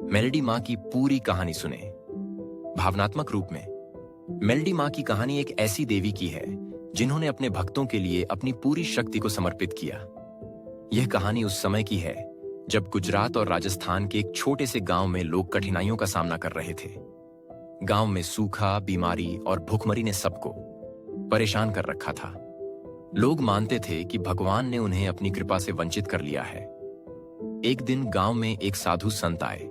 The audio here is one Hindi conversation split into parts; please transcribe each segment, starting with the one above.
मेलेडी माँ की पूरी कहानी सुने भावनात्मक रूप में। मेलेडी माँ की कहानी एक ऐसी देवी की है जिन्होंने अपने भक्तों के लिए अपनी पूरी शक्ति को समर्पित किया। यह कहानी उस समय की है जब गुजरात और राजस्थान के एक छोटे से गांव में लोग कठिनाइयों का सामना कर रहे थे। गांव में सूखा, बीमारी और भूखमरी ने सबको परेशान कर रखा था। लोग मानते थे कि भगवान ने उन्हें अपनी कृपा से वंचित कर लिया है। एक दिन गांव में एक साधु संत आए।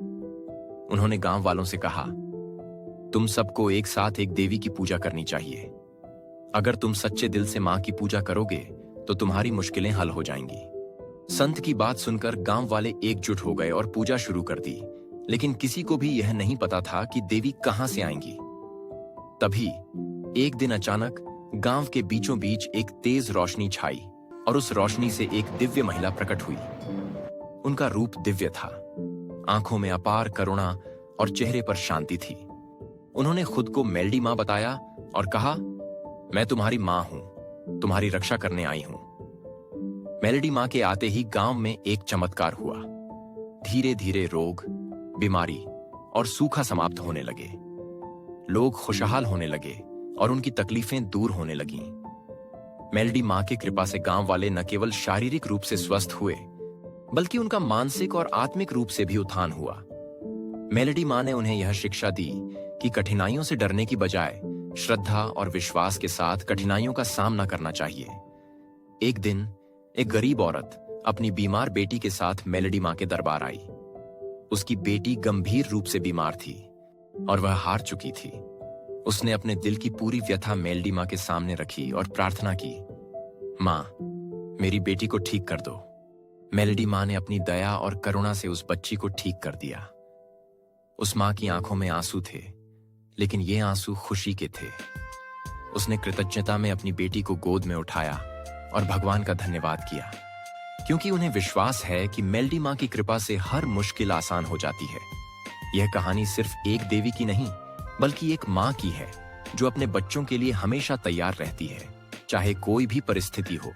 उन्होंने गांव वालों से कहा, तुम सबको एक साथ एक देवी की पूजा करनी चाहिए। अगर तुम सच्चे दिल से मां की पूजा करोगे तो तुम्हारी मुश्किलें हल हो जाएंगी। संत की बात सुनकर गांव वाले एकजुट हो गए और पूजा शुरू कर दी, लेकिन किसी को भी यह नहीं पता था कि देवी कहां से आएंगी। तभी एक दिन अचानक गांव के बीचों बीच एक तेज रोशनी छाई और उस रोशनी से एक दिव्य महिला प्रकट हुई। उनका रूप दिव्य था, आंखों में अपार करुणा और चेहरे पर शांति थी। उन्होंने खुद को मेलेडी मां बताया और कहा, मैं तुम्हारी मां हूं, तुम्हारी रक्षा करने आई हूं। मेलेडी मां के आते ही गांव में एक चमत्कार हुआ। धीरे धीरे रोग, बीमारी और सूखा समाप्त होने लगे। लोग खुशहाल होने लगे और उनकी तकलीफें दूर होने लगीं। मेलेडी मां की कृपा से गांव वाले न केवल शारीरिक रूप से स्वस्थ हुए, बल्कि उनका मानसिक और आत्मिक रूप से भी उत्थान हुआ। मेलेडी मां ने उन्हें यह शिक्षा दी कि कठिनाइयों से डरने की बजाय श्रद्धा और विश्वास के साथ कठिनाइयों का सामना करना चाहिए। एक दिन एक गरीब औरत अपनी बीमार बेटी के साथ मेलेडी मां के दरबार आई। उसकी बेटी गंभीर रूप से बीमार थी और वह हार चुकी थी। उसने अपने दिल की पूरी व्यथा मेलेडी मां के सामने रखी और प्रार्थना की, मां, मेरी बेटी को ठीक कर दो। मेलेडी मां ने अपनी दया और करुणा से उस बच्ची को ठीक कर दिया। उस मां की आंखों में आंसू थे, लेकिन ये आंसू खुशी के थे। उसने कृतज्ञता में अपनी बेटी को गोद में उठाया और भगवान का धन्यवाद किया, क्योंकि उन्हें विश्वास है कि मेलेडी मां की कृपा से हर मुश्किल आसान हो जाती है। यह कहानी सिर्फ एक देवी की नहीं, बल्कि एक मां की है जो अपने बच्चों के लिए हमेशा तैयार रहती है, चाहे कोई भी परिस्थिति हो।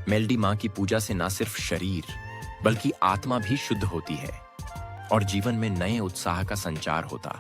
मेलेडी मां की पूजा से न सिर्फ शरीर बल्कि आत्मा भी शुद्ध होती है और जीवन में नए उत्साह का संचार होता।